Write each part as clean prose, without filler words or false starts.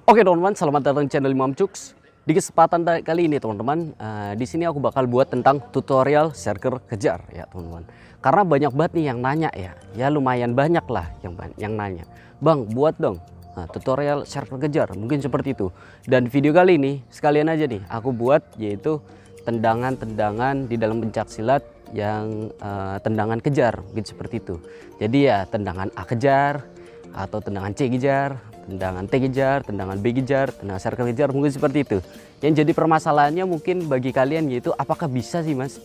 Oke teman-teman, selamat datang di channel Imam Cuks. Di kesempatan kali ini teman-teman, di sini aku bakal buat tentang tutorial circle kejar ya teman-teman. Karena banyak banget nih yang nanya ya lumayan banyak lah yang nanya. Bang, buat dong tutorial circle kejar, mungkin seperti itu. Dan video kali ini sekalian aja nih aku buat yaitu tendangan-tendangan di dalam pencak silat yang tendangan kejar, mungkin seperti itu. Jadi ya tendangan A kejar atau tendangan C kejar, tendangan T kejar, tendangan B kejar, tendangan circle kejar, mungkin seperti itu. Yang jadi permasalahannya mungkin bagi kalian yaitu apakah bisa sih mas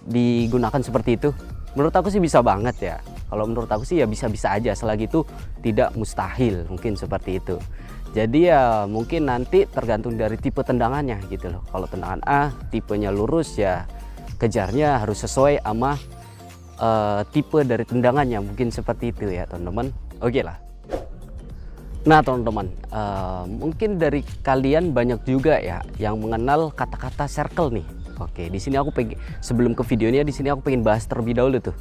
digunakan seperti itu? Menurut aku sih bisa banget ya. Kalau menurut aku sih ya bisa-bisa aja, selagi itu tidak mustahil, mungkin seperti itu. Jadi ya mungkin nanti tergantung dari tipe tendangannya gitu loh. Kalau tendangan A tipenya lurus ya kejarnya harus sesuai sama tipe dari tendangannya, mungkin seperti itu ya teman-teman. Oke lah. Nah teman-teman, mungkin dari kalian banyak juga ya yang mengenal kata-kata circle nih. Oke, di sini aku pengen, sebelum ke videonya, di sini aku pengen bahas terlebih dahulu tuh.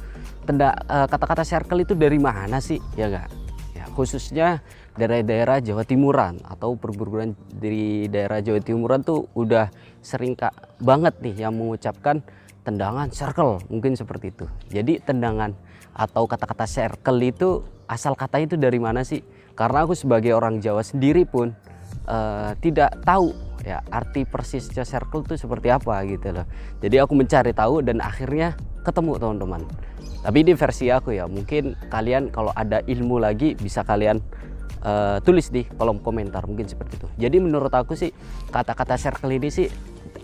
Kata-kata circle itu dari mana sih, ya enggak? Ya, khususnya dari daerah Jawa Timuran atau perguruan di daerah Jawa Timuran tuh udah sering banget nih yang mengucapkan tendangan circle, mungkin seperti itu. Jadi tendangan atau kata-kata circle itu asal katanya itu dari mana sih? Karena aku sebagai orang Jawa sendiri pun tidak tahu ya arti persisnya circle itu seperti apa gitu loh. Jadi aku mencari tahu dan akhirnya ketemu teman-teman. Tapi ini versi aku ya, mungkin kalian kalau ada ilmu lagi bisa kalian tulis di kolom komentar, mungkin seperti itu. Jadi menurut aku sih kata-kata circle ini sih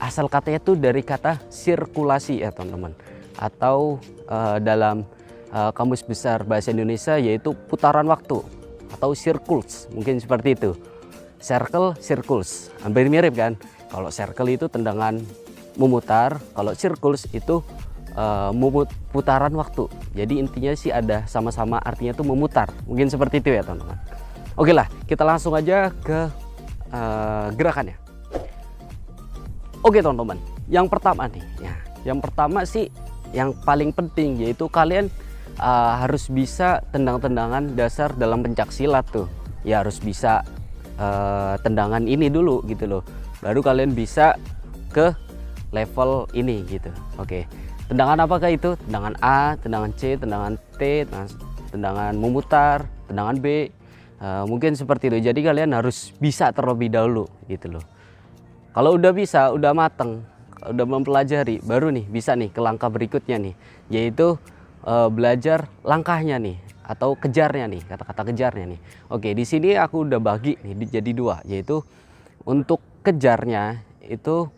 asal katanya tuh dari kata sirkulasi ya teman-teman. Atau dalam kamus besar bahasa Indonesia yaitu putaran waktu atau circles, mungkin seperti itu. Circle, circles, hampir mirip kan. Kalau circle itu tendangan memutar, kalau circles itu putaran waktu. Jadi intinya sih ada sama-sama artinya tuh memutar, mungkin seperti itu ya teman-teman. Oke lah, kita langsung aja ke gerakannya. Oke teman-teman, yang pertama nih ya, yang pertama sih yang paling penting yaitu kalian harus bisa tendang-tendangan dasar dalam pencak silat tuh ya, harus bisa tendangan ini dulu gitu loh, baru kalian bisa ke level ini gitu. Oke, tendangan apakah itu? Tendangan A, tendangan C, tendangan T, tendangan memutar, tendangan B, mungkin seperti itu. Jadi kalian harus bisa terlebih dahulu gitu loh. Kalau udah bisa, udah mateng, udah mempelajari, baru nih bisa nih ke langkah berikutnya nih, yaitu belajar langkahnya nih atau kejarnya nih, kata-kata kejarnya nih. Oke, di sini aku udah bagi nih jadi dua, yaitu untuk kejarnya itu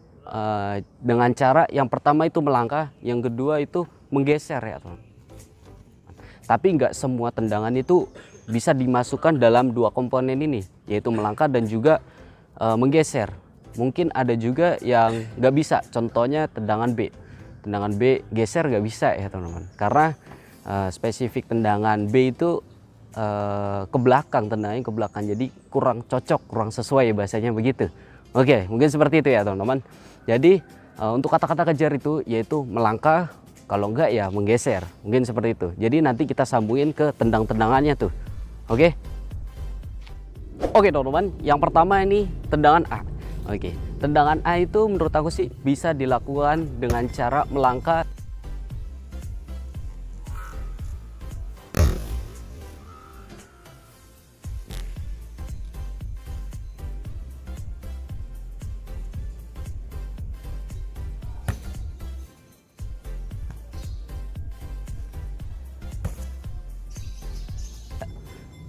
dengan cara yang pertama itu melangkah, yang kedua itu menggeser ya teman. Tapi nggak semua tendangan itu bisa dimasukkan dalam dua komponen ini, yaitu melangkah dan juga menggeser. Mungkin ada juga yang nggak bisa, contohnya tendangan B. Tendangan B geser nggak bisa ya teman-teman, karena spesifik tendangan B itu ke belakang, tendangannya ke belakang, jadi kurang cocok, kurang sesuai bahasanya begitu. Oke, mungkin seperti itu ya teman-teman. Jadi untuk kata-kata kejar itu yaitu melangkah, kalau enggak ya menggeser, mungkin seperti itu. Jadi nanti kita sambungin ke tendang-tendangannya tuh. Oke. Oke teman-teman, yang pertama ini tendangan A. Oke, tendangan A itu menurut aku sih bisa dilakukan dengan cara melangkah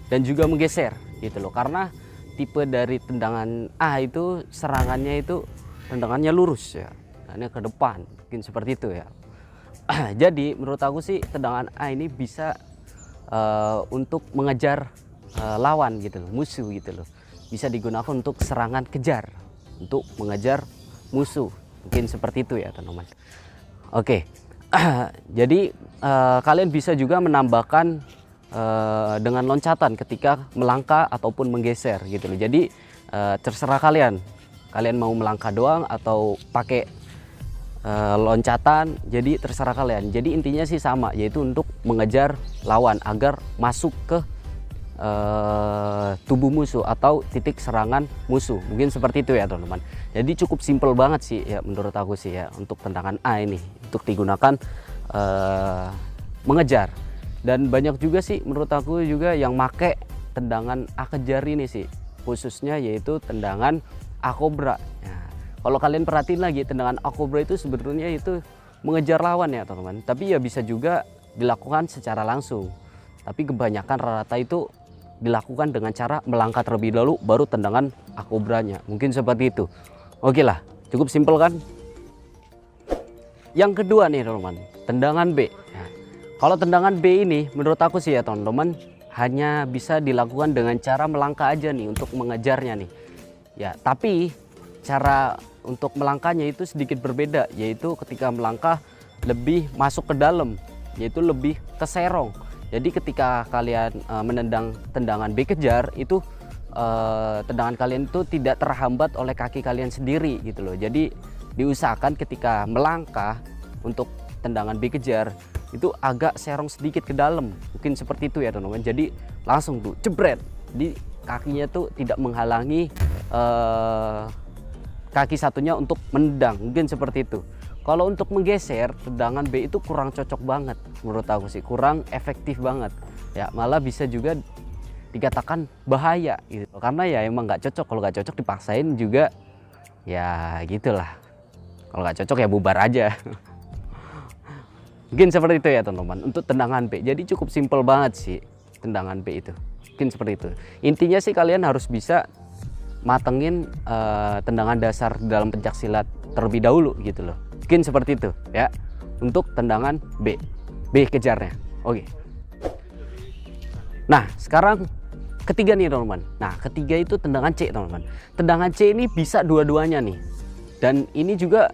dan juga menggeser gitu loh. Karena tipe dari tendangan A itu serangannya itu tendangannya lurus ya, ini ke depan, mungkin seperti itu ya. Jadi menurut aku sih tendangan A ini bisa untuk mengejar lawan gitu loh, musuh gitu loh. Bisa digunakan untuk serangan kejar, untuk mengejar musuh, mungkin seperti itu ya teman-teman. Oke, jadi kalian bisa juga menambahkan dengan loncatan ketika melangkah ataupun menggeser gitu loh. Jadi terserah kalian mau melangkah doang atau pakai loncatan, jadi terserah kalian. Jadi intinya sih sama, yaitu untuk mengejar lawan agar masuk ke tubuh musuh atau titik serangan musuh. Mungkin seperti itu ya teman-teman. Jadi cukup simpel banget sih ya menurut aku sih ya untuk tendangan A ini untuk digunakan mengejar. Dan banyak juga sih menurut aku juga yang make tendangan A kejar ini sih, khususnya yaitu tendangan A Cobra. Nah, kalau kalian perhatiin lagi tendangan A Cobra itu sebenarnya itu mengejar lawan ya teman-teman, tapi ya bisa juga dilakukan secara langsung. Tapi kebanyakan rata-rata itu dilakukan dengan cara melangkah terlebih dahulu baru tendangan A Cobra-nya. Mungkin seperti itu. Oke lah, cukup simpel kan? Yang kedua nih teman-teman, tendangan B. Nah, kalau tendangan B ini menurut aku sih ya teman-teman hanya bisa dilakukan dengan cara melangkah aja nih untuk mengejarnya nih. Ya, tapi cara untuk melangkahnya itu sedikit berbeda, yaitu ketika melangkah lebih masuk ke dalam, yaitu lebih ke serong. Jadi ketika kalian menendang tendangan B kejar itu tendangan kalian itu tidak terhambat oleh kaki kalian sendiri gitu loh. Jadi diusahakan ketika melangkah untuk tendangan B kejar itu agak serong sedikit ke dalam, mungkin seperti itu ya teman-teman. Jadi langsung tuh jebret, di kakinya tuh tidak menghalangi kaki satunya untuk menendang, mungkin seperti itu. Kalau untuk menggeser tendangan B itu kurang cocok banget menurut aku sih, kurang efektif banget ya, malah bisa juga dikatakan bahaya gitu, karena ya emang nggak cocok. Kalau nggak cocok dipaksain juga ya gitulah, kalau nggak cocok ya bubar aja. Mungkin seperti itu ya teman-teman untuk tendangan B. Jadi cukup simpel banget sih tendangan B itu, mungkin seperti itu. Intinya sih kalian harus bisa matengin tendangan dasar dalam pencak silat terlebih dahulu gitu loh, mungkin seperti itu ya untuk tendangan B kejarnya. Oke, nah sekarang ketiga nih teman-teman. Nah ketiga itu tendangan C teman-teman. Tendangan C ini bisa dua-duanya nih, dan ini juga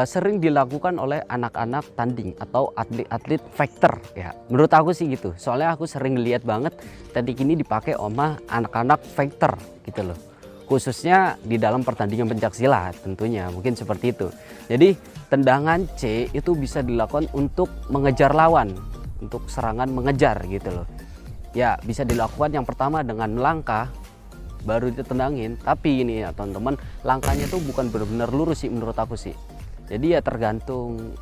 sering dilakukan oleh anak-anak tanding atau atlet-atlet fighter ya, menurut aku sih gitu. Soalnya aku sering lihat banget teknik ini dipakai sama anak-anak fighter gitu loh, khususnya di dalam pertandingan pencak silat tentunya, mungkin seperti itu. Jadi tendangan C itu bisa dilakukan untuk mengejar lawan, untuk serangan mengejar gitu loh ya. Bisa dilakukan yang pertama dengan melangkah baru ditendangin, tapi ini ya teman-teman, langkahnya tuh bukan benar-benar lurus sih menurut aku sih. Jadi ya tergantung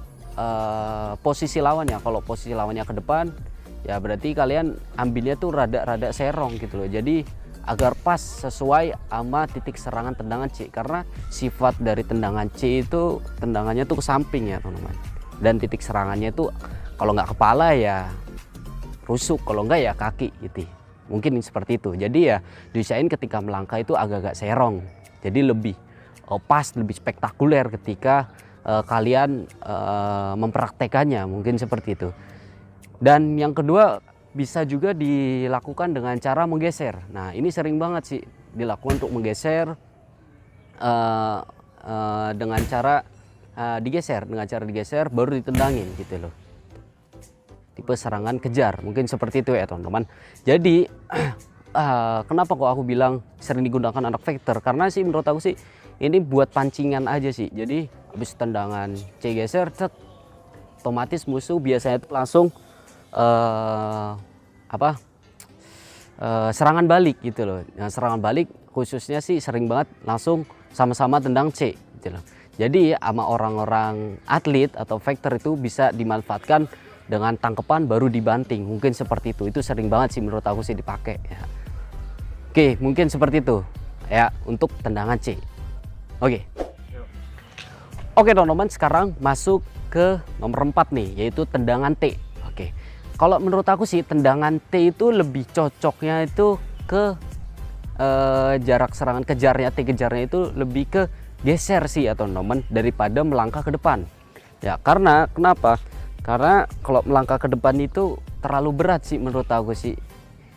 posisi lawannya. Kalau posisi lawannya ke depan ya berarti kalian ambilnya tuh rada-rada serong gitu loh, jadi agar pas sesuai sama titik serangan tendangan C, karena sifat dari tendangan C itu tendangannya tuh ke samping ya teman-teman, dan titik serangannya tuh kalau nggak kepala ya rusuk, kalau nggak ya kaki gitu, mungkin seperti itu. Jadi ya diusahain ketika melangkah itu agak-agak serong, jadi lebih pas, lebih spektakuler ketika kalian mempraktekannya, mungkin seperti itu. Dan yang kedua bisa juga dilakukan dengan cara menggeser. Nah ini sering banget sih dilakukan untuk menggeser dengan cara digeser baru ditendangin gitu loh, tipe serangan kejar, mungkin seperti itu ya teman-teman. Jadi kenapa kok aku bilang sering digunakan anak fighter, karena sih menurut aku sih ini buat pancingan aja sih. Jadi habis tendangan C geser, otomatis musuh biasanya itu langsung serangan balik gitu loh. Nah, serangan balik khususnya sih sering banget langsung sama-sama tendang C gitu loh. Jadi sama orang-orang atlet atau fighter itu bisa dimanfaatkan dengan tangkepan baru dibanting, mungkin seperti itu. Itu sering banget sih menurut aku sih dipakai ya. Oke, mungkin seperti itu ya untuk tendangan C. Oke teman-teman, sekarang masuk ke nomor 4 nih, yaitu tendangan T. Oke, kalau menurut aku sih tendangan T itu lebih cocoknya itu ke jarak serangan kejarnya, T kejarnya itu lebih ke geser sih ya teman-teman, daripada melangkah ke depan ya. Karena kenapa? Karena kalau melangkah ke depan itu terlalu berat sih menurut aku sih.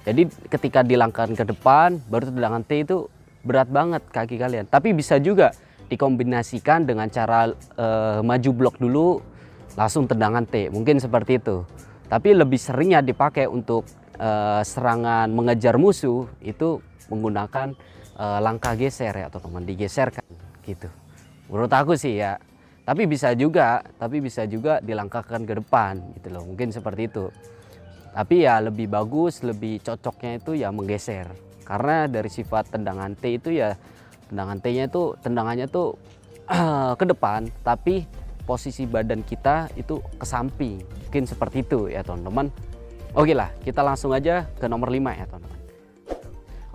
Jadi ketika dilangkahkan ke depan baru tendangan T itu berat banget kaki kalian. Tapi bisa juga dikombinasikan dengan cara maju blok dulu langsung tendangan T, mungkin seperti itu. Tapi lebih seringnya dipakai untuk serangan mengejar musuh itu menggunakan langkah geser ya teman-teman, digeserkan gitu menurut aku sih ya. Tapi bisa juga dilangkahkan ke depan gitu loh, mungkin seperti itu. Tapi ya lebih bagus, lebih cocoknya itu ya menggeser. Karena dari sifat tendangan T itu ya tendangannya tuh ke depan, tapi posisi badan kita itu ke samping. Mungkin seperti itu ya teman-teman. Oke lah, kita langsung aja ke nomor 5 ya teman-teman.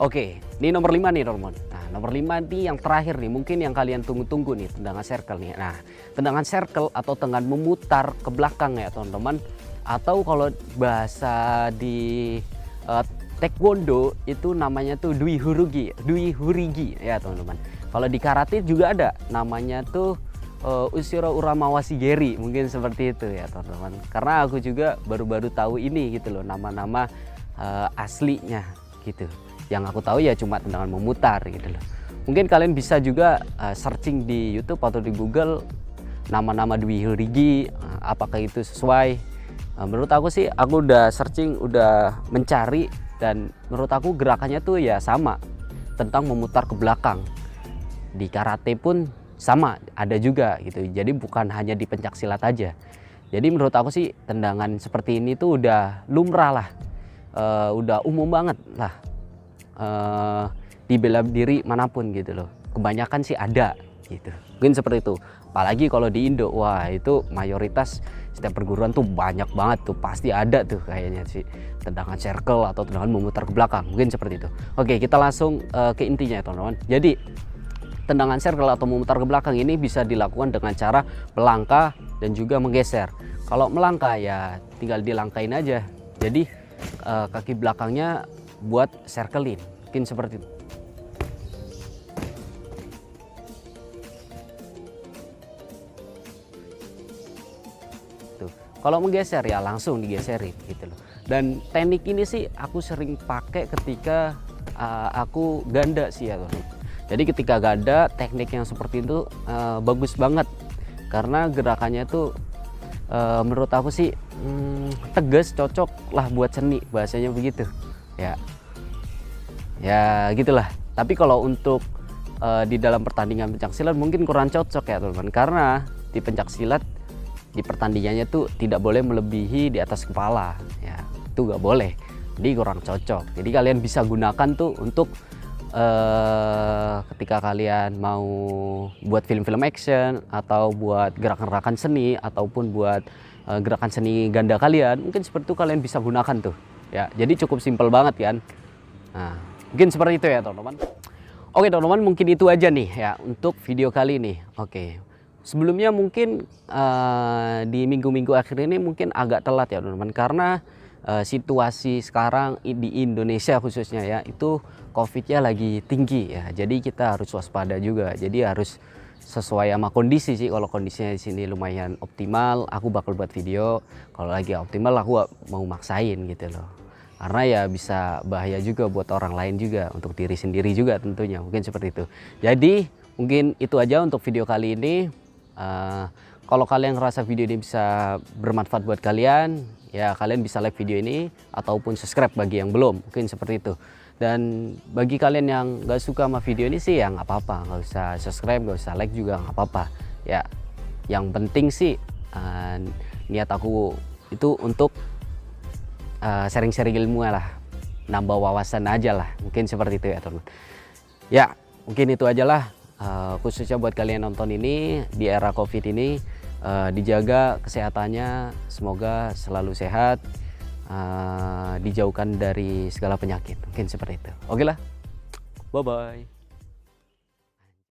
Oke, ini nomor 5 nih teman-teman. Nah, nomor 5 ini yang terakhir nih, mungkin yang kalian tunggu-tunggu nih, tendangan circle nih. Nah, tendangan circle atau tendangan memutar ke belakang ya teman-teman. Atau kalau bahasa di taekwondo itu namanya tuh dui hurigi ya teman-teman. Kalau di karate juga ada namanya tuh Ushiro Uramawashi Geri, mungkin seperti itu ya teman-teman. Karena aku juga baru-baru tahu ini gitu loh, nama-nama aslinya gitu. Yang aku tahu ya cuma tendangan memutar gitu loh. Mungkin kalian bisa juga searching di YouTube atau di Google nama-nama Dwi Hurigi, apakah itu sesuai. Menurut aku sih, aku udah searching, udah mencari, dan menurut aku gerakannya tuh ya sama, tentang memutar ke belakang. Di karate pun sama, ada juga gitu. Jadi bukan hanya di pencak silat aja. Jadi menurut aku sih tendangan seperti ini tuh udah lumrah lah, udah umum banget lah di bela diri manapun gitu loh. Kebanyakan sih ada gitu. Mungkin seperti itu. Apalagi kalau di Indo, wah itu mayoritas setiap perguruan tuh banyak banget tuh, pasti ada tuh kayaknya sih tendangan circle atau tendangan memutar ke belakang. Mungkin seperti itu. Oke, kita langsung ke intinya ya teman-teman. Jadi tendangan circle atau memutar ke belakang ini bisa dilakukan dengan cara melangkah dan juga menggeser. Kalau melangkah ya tinggal dilangkain aja. Jadi kaki belakangnya buat circlein. Mungkin seperti itu. Tuh. Kalau menggeser ya langsung digeserin gitu loh. Dan teknik ini sih aku sering pakai ketika aku ganda sih ya teman. Jadi ketika ganda, teknik yang seperti itu bagus banget karena gerakannya tuh menurut aku sih tegas, cocok lah buat seni, bahasanya begitu ya. Ya gitulah. Tapi kalau untuk di dalam pertandingan pencaksilat mungkin kurang cocok ya teman-teman, karena di pencaksilat di pertandingannya tuh tidak boleh melebihi di atas kepala ya, itu nggak boleh, jadi kurang cocok. Jadi kalian bisa gunakan tuh untuk ketika kalian mau buat film-film action atau buat gerakan-gerakan seni ataupun buat gerakan seni ganda kalian, mungkin seperti itu kalian bisa gunakan tuh ya. Jadi cukup simpel banget kan. Nah, mungkin seperti itu ya teman-teman. Oke teman-teman, mungkin itu aja nih ya untuk video kali ini. Oke, sebelumnya mungkin di minggu-minggu akhir ini mungkin agak telat ya teman-teman, karena situasi sekarang di Indonesia khususnya ya, itu COVID-nya lagi tinggi ya. Jadi kita harus waspada juga. Jadi harus sesuai sama kondisi sih. Kalau kondisinya di sini lumayan optimal, aku bakal buat video. Kalau lagi optimal, aku mau maksain gitu loh. Karena ya bisa bahaya juga buat orang lain juga, untuk diri sendiri juga tentunya. Mungkin seperti itu. Jadi mungkin itu aja untuk video kali ini. Kalau kalian ngerasa video ini bisa bermanfaat buat kalian, ya kalian bisa like video ini ataupun subscribe bagi yang belum, mungkin seperti itu. Dan bagi kalian yang gak suka sama video ini sih ya nggak apa-apa, nggak usah subscribe, nggak usah like juga nggak apa-apa ya. Yang penting sih niat aku itu untuk sharing-sharing ilmu lah, nambah wawasan aja lah, mungkin seperti itu ya teman. Ya mungkin itu aja lah, khususnya buat kalian nonton ini di era COVID ini. Dijaga kesehatannya, semoga selalu sehat, dijauhkan dari segala penyakit, mungkin seperti itu. Oke lah, bye bye.